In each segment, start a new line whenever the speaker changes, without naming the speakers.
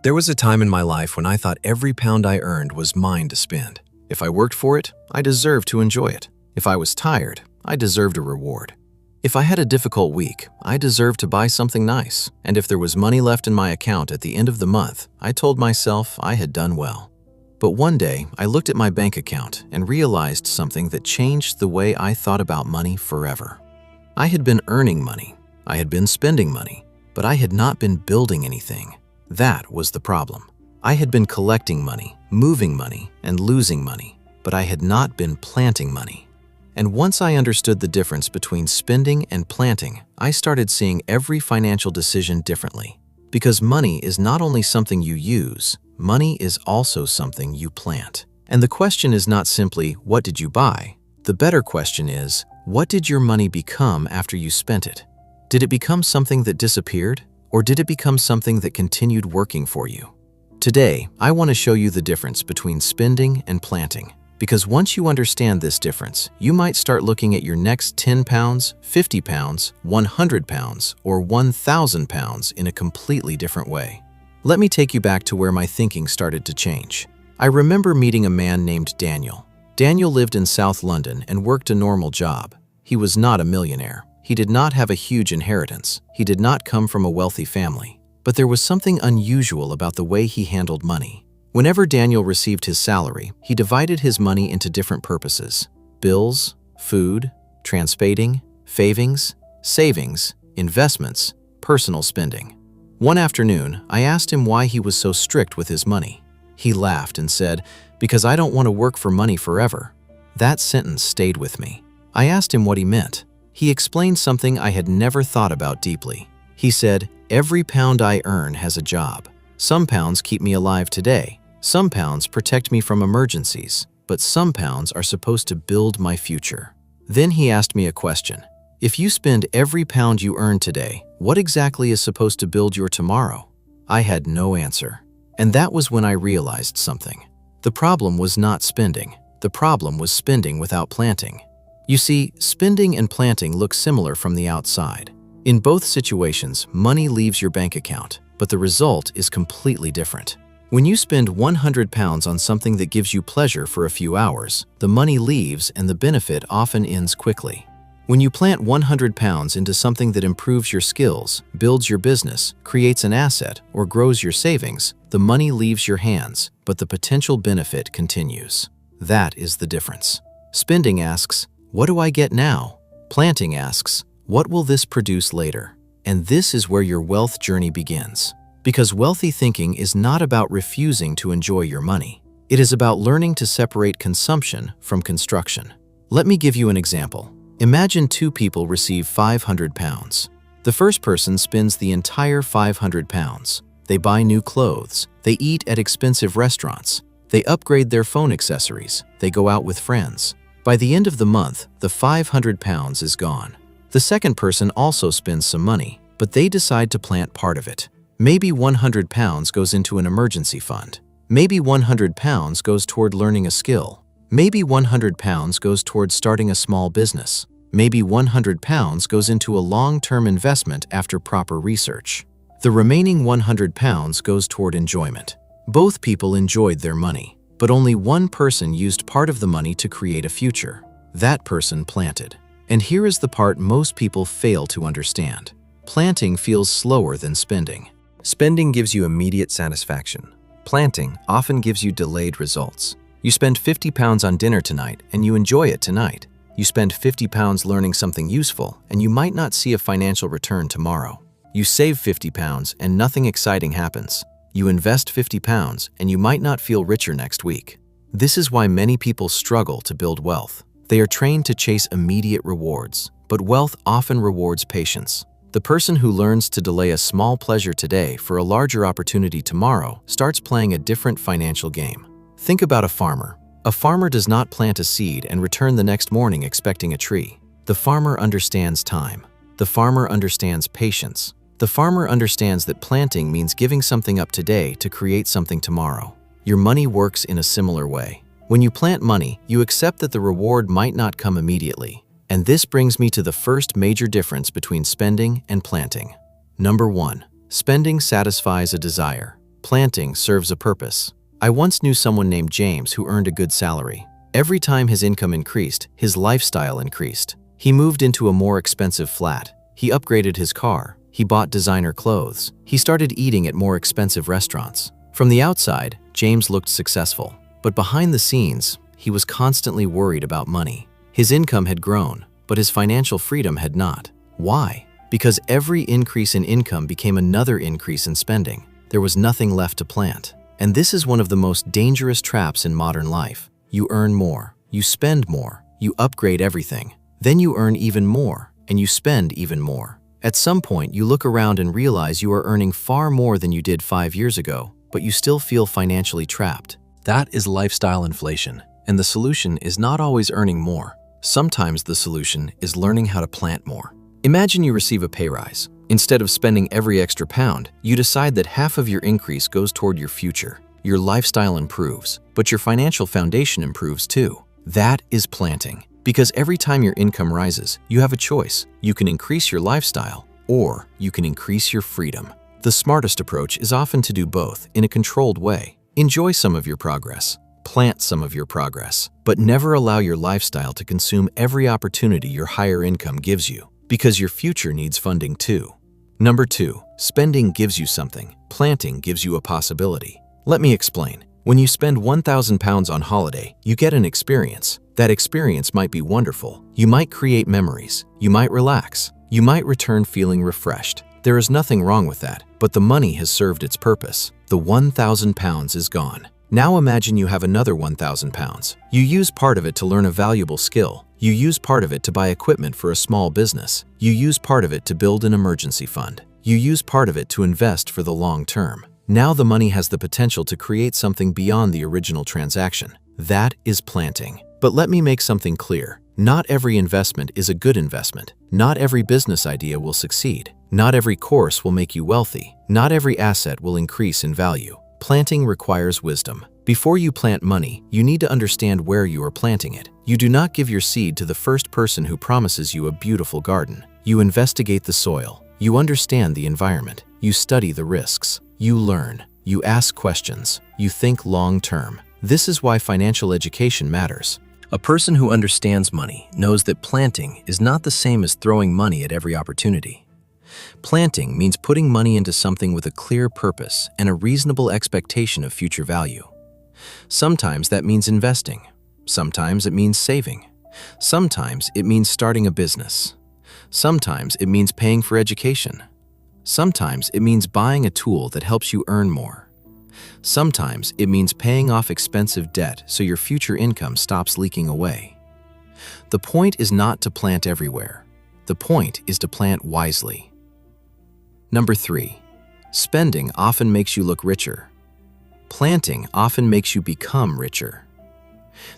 There was a time in my life when I thought every pound I earned was mine to spend. If I worked for it, I deserved to enjoy it. If I was tired, I deserved a reward. If I had a difficult week, I deserved to buy something nice. And if there was money left in my account at the end of the month, I told myself I had done well. But one day, I looked at my bank account and realized something that changed the way I thought about money forever. I had been earning money. I had been spending money, but I had not been building anything. That was the problem. I had been collecting money, moving money, and losing money, but I had not been planting money. And once I understood the difference between spending and planting, I started seeing every financial decision differently. Because money is not only something you use, money is also something you plant. And the question is not simply, what did you buy? The better question is, what did your money become after you spent it? Did it become something that disappeared? Or did it become something that continued working for you? Today, I want to show you the difference between spending and planting. Because once you understand this difference, you might start looking at your next 10 pounds, 50 pounds, 100 pounds, or 1,000 pounds in a completely different way. Let me take you back to where my thinking started to change. I remember meeting a man named Daniel. Daniel lived in South London and worked a normal job. He was not a millionaire. He did not have a huge inheritance. He did not come from a wealthy family. But there was something unusual about the way he handled money. Whenever Daniel received his salary, he divided his money into different purposes: bills, food, transporting, savings, investments, personal spending. One afternoon, I asked him why he was so strict with his money. He laughed and said, "Because I don't want to work for money forever." That sentence stayed with me. I asked him what he meant. He explained something I had never thought about deeply. He said, "Every pound I earn has a job. Some pounds keep me alive today. Some pounds protect me from emergencies, but some pounds are supposed to build my future." Then he asked me a question. If you spend every pound you earn today, what exactly is supposed to build your tomorrow? I had no answer. And that was when I realized something. The problem was not spending. The problem was spending without planting. You see, spending and planting look similar from the outside. In both situations, money leaves your bank account, but the result is completely different. When you spend 100 pounds on something that gives you pleasure for a few hours, the money leaves and the benefit often ends quickly. When you plant 100 pounds into something that improves your skills, builds your business, creates an asset, or grows your savings, the money leaves your hands, but the potential benefit continues. That is the difference. Spending asks, "What do I get now?" Planting asks, "What will this produce later?" And this is where your wealth journey begins. Because wealthy thinking is not about refusing to enjoy your money. It is about learning to separate consumption from construction. Let me give you an example. Imagine two people receive 500 pounds. The first person spends the entire 500 pounds. They buy new clothes. They eat at expensive restaurants. They upgrade their phone accessories. They go out with friends. By the end of the month, the 500 pounds is gone. The second person also spends some money, but they decide to plant part of it. Maybe 100 pounds goes into an emergency fund. Maybe 100 pounds goes toward learning a skill. Maybe 100 pounds goes toward starting a small business. Maybe 100 pounds goes into a long-term investment after proper research. The remaining 100 pounds goes toward enjoyment. Both people enjoyed their money, but only one person used part of the money to create a future. That person planted. And here is the part most people fail to understand. Planting feels slower than spending. Spending gives you immediate satisfaction. Planting often gives you delayed results. You spend 50 pounds on dinner tonight and you enjoy it tonight. You spend 50 pounds learning something useful and you might not see a financial return tomorrow. You save 50 pounds and nothing exciting happens. You invest 50 pounds and you might not feel richer next week. This is why many people struggle to build wealth. They are trained to chase immediate rewards, but wealth often rewards patience. The person who learns to delay a small pleasure today for a larger opportunity tomorrow starts playing a different financial game. Think about a farmer. A farmer does not plant a seed and return the next morning expecting a tree. The farmer understands time. The farmer understands patience. The farmer understands that planting means giving something up today to create something tomorrow. Your money works in a similar way. When you plant money, you accept that the reward might not come immediately. And this brings me to the first major difference between spending and planting. Number 1. Spending satisfies a desire. Planting serves a purpose. I once knew someone named James who earned a good salary. Every time his income increased, his lifestyle increased. He moved into a more expensive flat. He upgraded his car. He bought designer clothes. He started eating at more expensive restaurants. From the outside, James looked successful. But behind the scenes, he was constantly worried about money. His income had grown, but his financial freedom had not. Why? Because every increase in income became another increase in spending. There was nothing left to plant. And this is one of the most dangerous traps in modern life. You earn more, you spend more, you upgrade everything. Then you earn even more, and you spend even more. At some point, you look around and realize you are earning far more than you did 5 years ago, but you still feel financially trapped. That is lifestyle inflation, and the solution is not always earning more. Sometimes the solution is learning how to plant more. Imagine you receive a pay rise. Instead of spending every extra pound, you decide that half of your increase goes toward your future. Your lifestyle improves, but your financial foundation improves too. That is planting. Because every time your income rises, you have a choice. You can increase your lifestyle, or you can increase your freedom. The smartest approach is often to do both in a controlled way. Enjoy some of your progress. Plant some of your progress, but never allow your lifestyle to consume every opportunity your higher income gives you, because your future needs funding too. Number 2, spending gives you something. Planting gives you a possibility. Let me explain. When you spend £1,000 on holiday, you get an experience. That experience might be wonderful. You might create memories. You might relax. You might return feeling refreshed. There is nothing wrong with that, but the money has served its purpose. The £1,000 is gone. Now imagine you have another £1,000. You use part of it to learn a valuable skill. You use part of it to buy equipment for a small business. You use part of it to build an emergency fund. You use part of it to invest for the long term. Now the money has the potential to create something beyond the original transaction. That is planting. But let me make something clear. Not every investment is a good investment. Not every business idea will succeed. Not every course will make you wealthy. Not every asset will increase in value. Planting requires wisdom. Before you plant money, you need to understand where you are planting it. You do not give your seed to the first person who promises you a beautiful garden. You investigate the soil. You understand the environment. You study the risks. You learn. You ask questions. You think long-term. This is why financial education matters. A person who understands money knows that planting is not the same as throwing money at every opportunity. Planting means putting money into something with a clear purpose and a reasonable expectation of future value. Sometimes that means investing. Sometimes it means saving. Sometimes it means starting a business. Sometimes it means paying for education. Sometimes it means buying a tool that helps you earn more. Sometimes it means paying off expensive debt so your future income stops leaking away. The point is not to plant everywhere. The point is to plant wisely. Number 3, spending often makes you look richer. Planting often makes you become richer.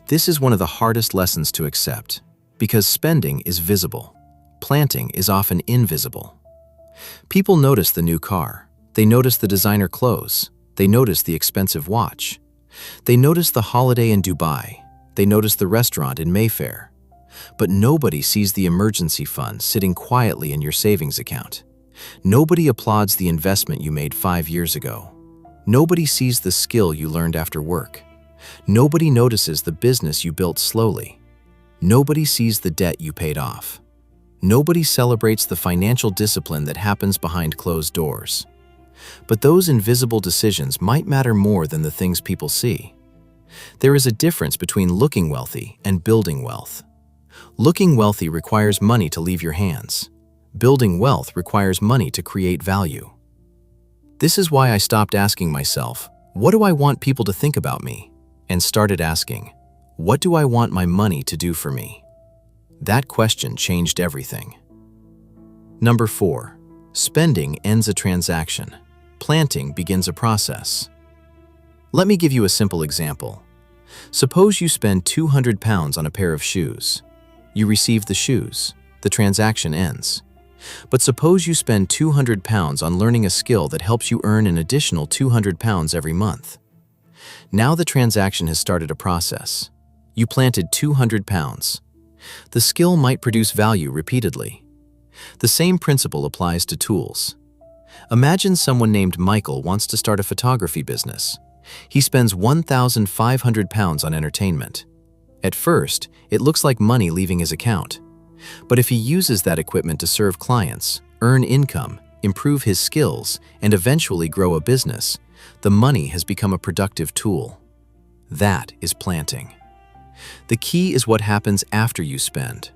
This is one of the hardest lessons to accept, because spending is visible. Planting is often invisible. People notice the new car. They notice the designer clothes. They notice the expensive watch. They notice the holiday in Dubai. They notice the restaurant in Mayfair. But nobody sees the emergency fund sitting quietly in your savings account. Nobody applauds the investment you made 5 years ago. Nobody sees the skill you learned after work. Nobody notices the business you built slowly. Nobody sees the debt you paid off. Nobody celebrates the financial discipline that happens behind closed doors. But those invisible decisions might matter more than the things people see. There is a difference between looking wealthy and building wealth. Looking wealthy requires money to leave your hands. Building wealth requires money to create value. This is why I stopped asking myself, what do I want people to think about me? And started asking, what do I want my money to do for me? That question changed everything. Number 4, spending ends a transaction. Planting begins a process. Let me give you a simple example. Suppose you spend £200 on a pair of shoes. You receive the shoes. The transaction ends. But suppose you spend £200 on learning a skill that helps you earn an additional £200 every month. Now the transaction has started a process. You planted £200. The skill might produce value repeatedly. The same principle applies to tools. Imagine someone named Michael wants to start a photography business. He spends £1,500 on entertainment. At first, it looks like money leaving his account. But if he uses that equipment to serve clients, earn income, improve his skills, and eventually grow a business, the money has become a productive tool. That is planting. The key is what happens after you spend.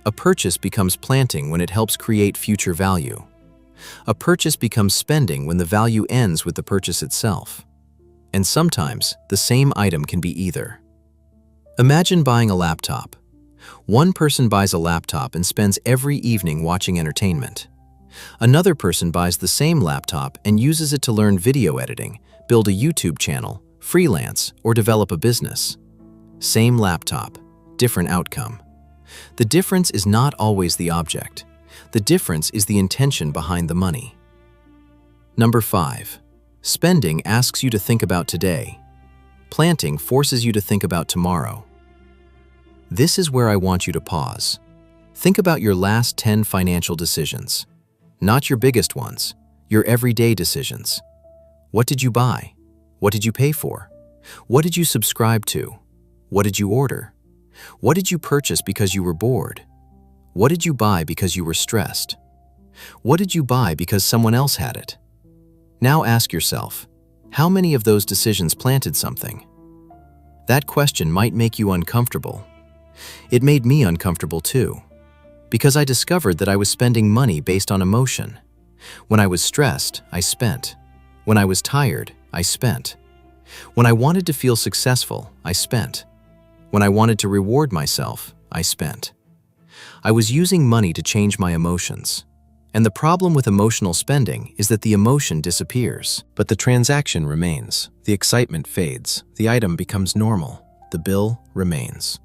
A purchase becomes planting when it helps create future value. A purchase becomes spending when the value ends with the purchase itself. And sometimes, the same item can be either. Imagine buying a laptop. One person buys a laptop and spends every evening watching entertainment. Another person buys the same laptop and uses it to learn video editing, build a YouTube channel, freelance, or develop a business. Same laptop, different outcome. The difference is not always the object. The difference is the intention behind the money. Number 5. Spending asks you to think about today. Planting forces you to think about tomorrow. This is where I want you to pause. Think about your last 10 financial decisions. Not your biggest ones, your everyday decisions. What did you buy? What did you pay for? What did you subscribe to? What did you order? What did you purchase because you were bored? What did you buy because you were stressed? What did you buy because someone else had it? Now ask yourself, how many of those decisions planted something? That question might make you uncomfortable. It made me uncomfortable too, because I discovered that I was spending money based on emotion. When I was stressed, I spent. When I was tired, I spent. When I wanted to feel successful, I spent. When I wanted to reward myself, I spent. I was using money to change my emotions. And the problem with emotional spending is that the emotion disappears, but the transaction remains. The excitement fades, the item becomes normal, the bill remains.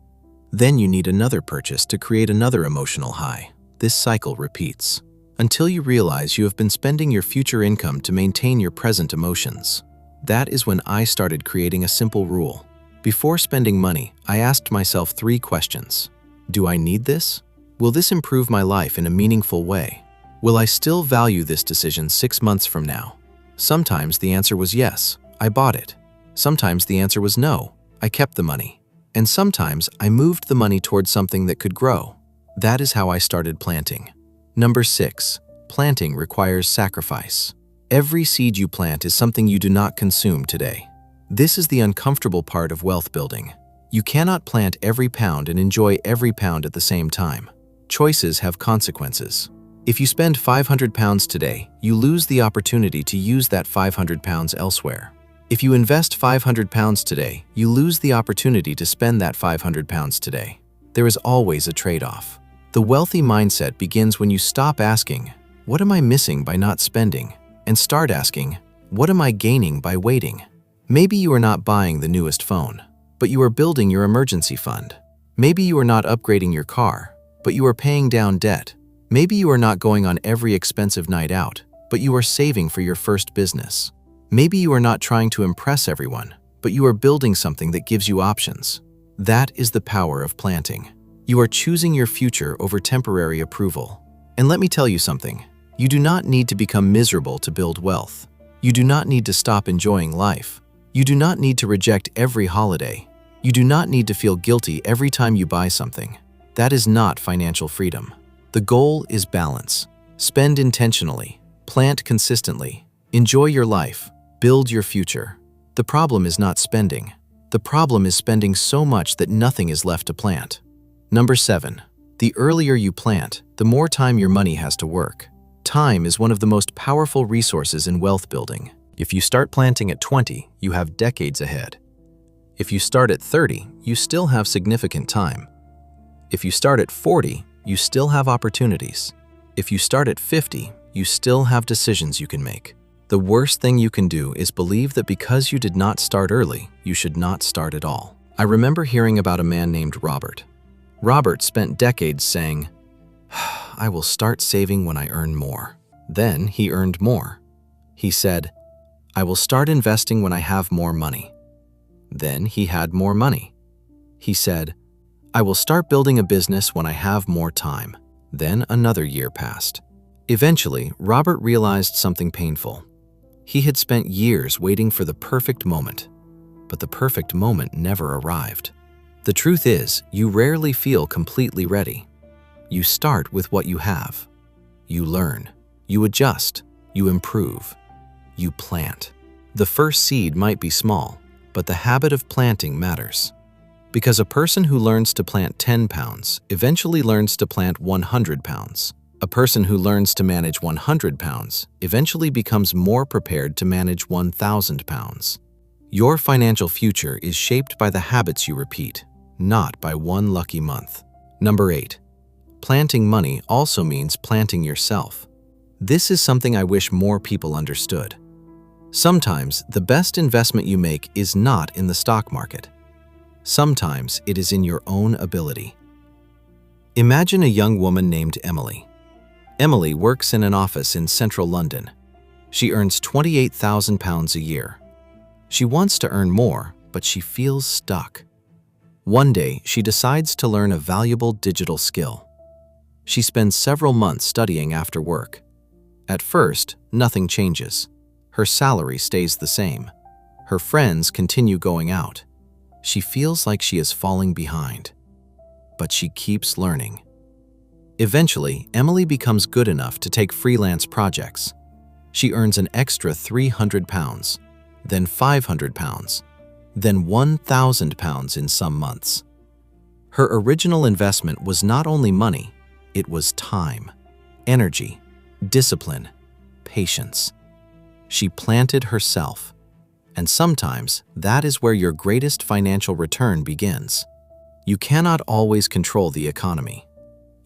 Then you need another purchase to create another emotional high. This cycle repeats until you realize you have been spending your future income to maintain your present emotions. That is when I started creating a simple rule. Before spending money, I asked myself 3 questions. Do I need this? Will this improve my life in a meaningful way? Will I still value this decision 6 months from now? Sometimes the answer was yes, I bought it. Sometimes the answer was no, I kept the money. And sometimes I moved the money towards something that could grow. That is how I started planting. Number 6, planting requires sacrifice. Every seed you plant is something you do not consume today. This is the uncomfortable part of wealth building. You cannot plant every pound and enjoy every pound at the same time. Choices have consequences. If you spend £500 today, you lose the opportunity to use that £500 elsewhere. If you invest £500 today, you lose the opportunity to spend that £500 today. There is always a trade-off. The wealthy mindset begins when you stop asking, "What am I missing by not spending?" and start asking, "What am I gaining by waiting?" Maybe you are not buying the newest phone, but you are building your emergency fund. Maybe you are not upgrading your car, but you are paying down debt. Maybe you are not going on every expensive night out, but you are saving for your first business. Maybe you are not trying to impress everyone, but you are building something that gives you options. That is the power of planting. You are choosing your future over temporary approval. And let me tell you something, you do not need to become miserable to build wealth. You do not need to stop enjoying life. You do not need to reject every holiday. You do not need to feel guilty every time you buy something. That is not financial freedom. The goal is balance. Spend intentionally. Plant consistently. Enjoy your life. Build your future. The problem is not spending. The problem is spending so much that nothing is left to plant. Number 7. The earlier you plant, the more time your money has to work. Time is one of the most powerful resources in wealth building. If you start planting at 20, you have decades ahead. If you start at 30, you still have significant time. If you start at 40, you still have opportunities. If you start at 50, you still have decisions you can make. The worst thing you can do is believe that because you did not start early, you should not start at all. I remember hearing about a man named Robert. Robert spent decades saying, "I will start saving when I earn more." Then he earned more. He said, "I will start investing when I have more money." Then he had more money. He said, "I will start building a business when I have more time." Then another year passed. Eventually, Robert realized something painful. He had spent years waiting for the perfect moment, but the perfect moment never arrived. The truth is, you rarely feel completely ready. You start with what you have. You learn, you adjust, you improve, you plant. The first seed might be small, but the habit of planting matters. Because a person who learns to plant 10 pounds eventually learns to plant 100 pounds. A person who learns to manage 100 pounds eventually becomes more prepared to manage 1,000 pounds. Your financial future is shaped by the habits you repeat, not by one lucky month. Number 8. Planting money also means planting yourself. This is something I wish more people understood. Sometimes the best investment you make is not in the stock market. Sometimes it is in your own ability. Imagine a young woman named Emily. Emily works in an office in central London. She earns £28,000 a year. She wants to earn more, but she feels stuck. One day, she decides to learn a valuable digital skill. She spends several months studying after work. At first, nothing changes. Her salary stays the same. Her friends continue going out. She feels like she is falling behind. But she keeps learning. Eventually, Emily becomes good enough to take freelance projects. She earns an extra £300, then £500, then £1,000 in some months. Her original investment was not only money, it was time, energy, discipline, patience. She planted herself, and sometimes that is where your greatest financial return begins. You cannot always control the economy.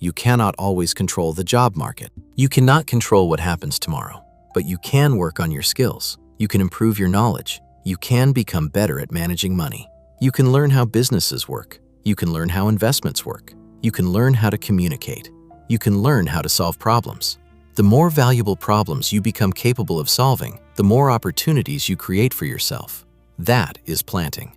You cannot always control the job market. You cannot control what happens tomorrow, but you can work on your skills. You can improve your knowledge. You can become better at managing money. You can learn how businesses work. You can learn how investments work. You can learn how to communicate. You can learn how to solve problems. The more valuable problems you become capable of solving, the more opportunities you create for yourself. That is planting.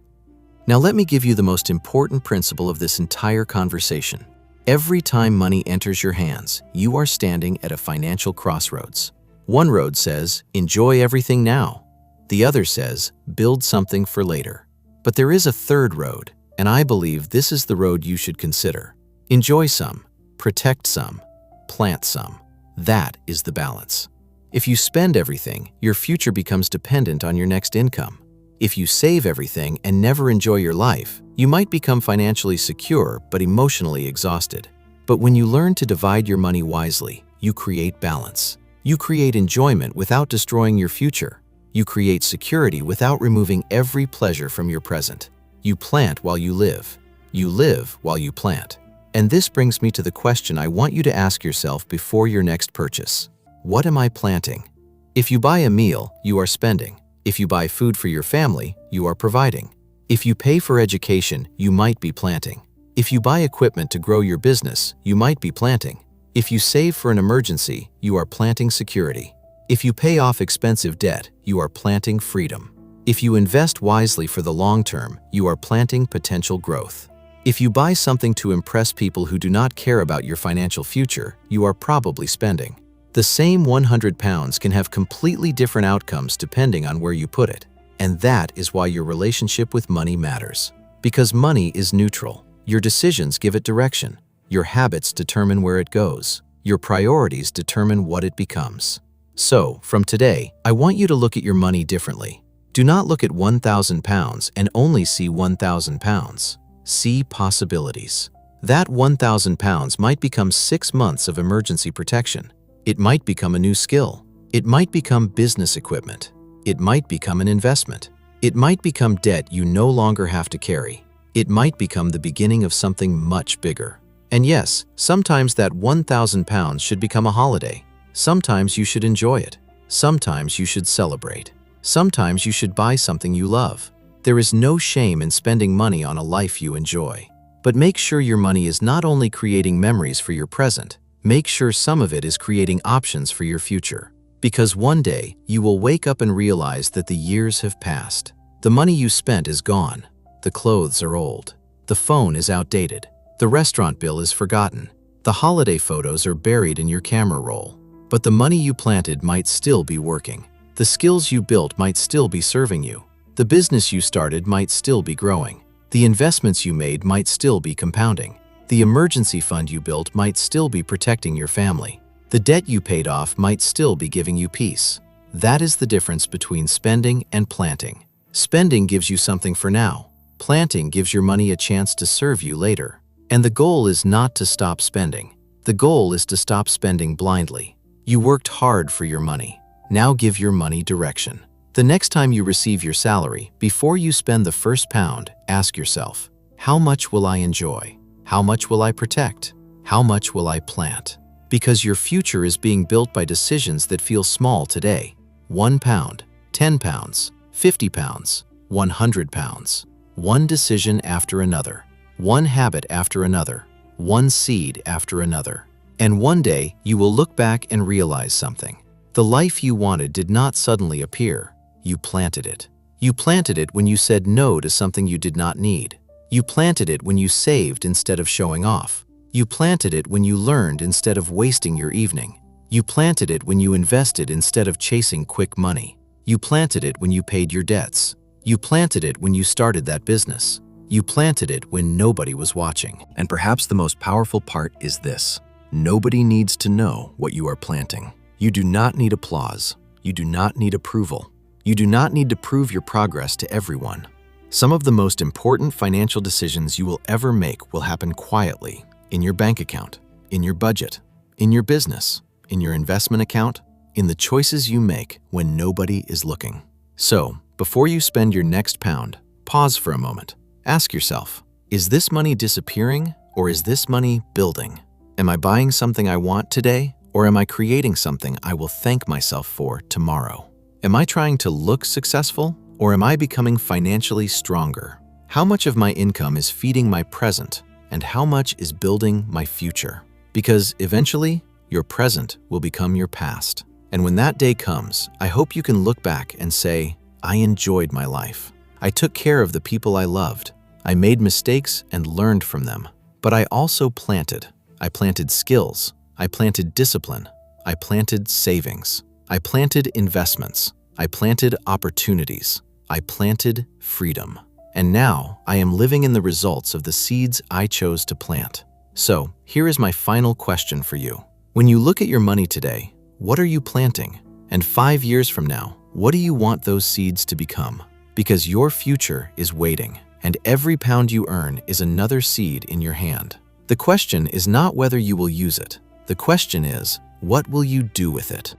Now let me give you the most important principle of this entire conversation. Every time money enters your hands, you are standing at a financial crossroads. One road says, enjoy everything now. The other says, build something for later. But there is a third road, and I believe this is the road you should consider. Enjoy some, protect some, plant some. That is the balance. If you spend everything, your future becomes dependent on your next income. If you save everything and never enjoy your life, you might become financially secure but emotionally exhausted. But when you learn to divide your money wisely, you create balance. You create enjoyment without destroying your future. You create security without removing every pleasure from your present. You plant while you live. You live while you plant. And this brings me to the question I want you to ask yourself before your next purchase. What am I planting? If you buy a meal, you are spending. If you buy food for your family, you are providing. If you pay for education, you might be planting. If you buy equipment to grow your business, you might be planting. If you save for an emergency, you are planting security. If you pay off expensive debt, you are planting freedom. If you invest wisely for the long term, you are planting potential growth. If you buy something to impress people who do not care about your financial future, you are probably spending. The same £100 can have completely different outcomes depending on where you put it. And that is why your relationship with money matters. Because money is neutral. Your decisions give it direction. Your habits determine where it goes. Your priorities determine what it becomes. So, from today, I want you to look at your money differently. Do not look at £1,000 and only see £1,000. See possibilities. That £1,000 might become 6 months of emergency protection. It might become a new skill. It might become business equipment. It might become an investment. It might become debt you no longer have to carry. It might become the beginning of something much bigger. And yes, sometimes that £1,000 should become a holiday. Sometimes you should enjoy it. Sometimes you should celebrate. Sometimes you should buy something you love. There is no shame in spending money on a life you enjoy. But make sure your money is not only creating memories for your present, make sure some of it is creating options for your future. Because one day, you will wake up and realize that the years have passed. The money you spent is gone. The clothes are old. The phone is outdated. The restaurant bill is forgotten. The holiday photos are buried in your camera roll. But the money you planted might still be working. The skills you built might still be serving you. The business you started might still be growing. The investments you made might still be compounding. The emergency fund you built might still be protecting your family. The debt you paid off might still be giving you peace. That is the difference between spending and planting. Spending gives you something for now. Planting gives your money a chance to serve you later. And the goal is not to stop spending. The goal is to stop spending blindly. You worked hard for your money. Now give your money direction. The next time you receive your salary, before you spend the first pound, ask yourself, how much will I enjoy? How much will I protect? How much will I plant? Because your future is being built by decisions that feel small today. 1 pound, 10 pounds, 50 pounds, 100 pounds. One decision after another. One habit after another. One seed after another. And one day, you will look back and realize something. The life you wanted did not suddenly appear. You planted it. You planted it when you said no to something you did not need. You planted it when you saved instead of showing off. You planted it when you learned instead of wasting your evening. You planted it when you invested instead of chasing quick money. You planted it when you paid your debts. You planted it when you started that business. You planted it when nobody was watching. And perhaps the most powerful part is this. Nobody needs to know what you are planting. You do not need applause. You do not need approval. You do not need to prove your progress to everyone. Some of the most important financial decisions you will ever make will happen quietly in your bank account, in your budget, in your business, in your investment account, in the choices you make when nobody is looking. So, before you spend your next pound, pause for a moment. Ask yourself, is this money disappearing or is this money building? Am I buying something I want today or am I creating something I will thank myself for tomorrow? Am I trying to look successful or am I becoming financially stronger? How much of my income is feeding my present and how much is building my future? Because eventually, your present will become your past. And when that day comes, I hope you can look back and say, I enjoyed my life. I took care of the people I loved. I made mistakes and learned from them. But I also planted. I planted skills. I planted discipline. I planted savings. I planted investments. I planted opportunities. I planted freedom. And now I am living in the results of the seeds I chose to plant. So here is my final question for you. When you look at your money today, what are you planting? And 5 years from now, what do you want those seeds to become? Because your future is waiting, and every pound you earn is another seed in your hand. The question is not whether you will use it. The question is, what will you do with it?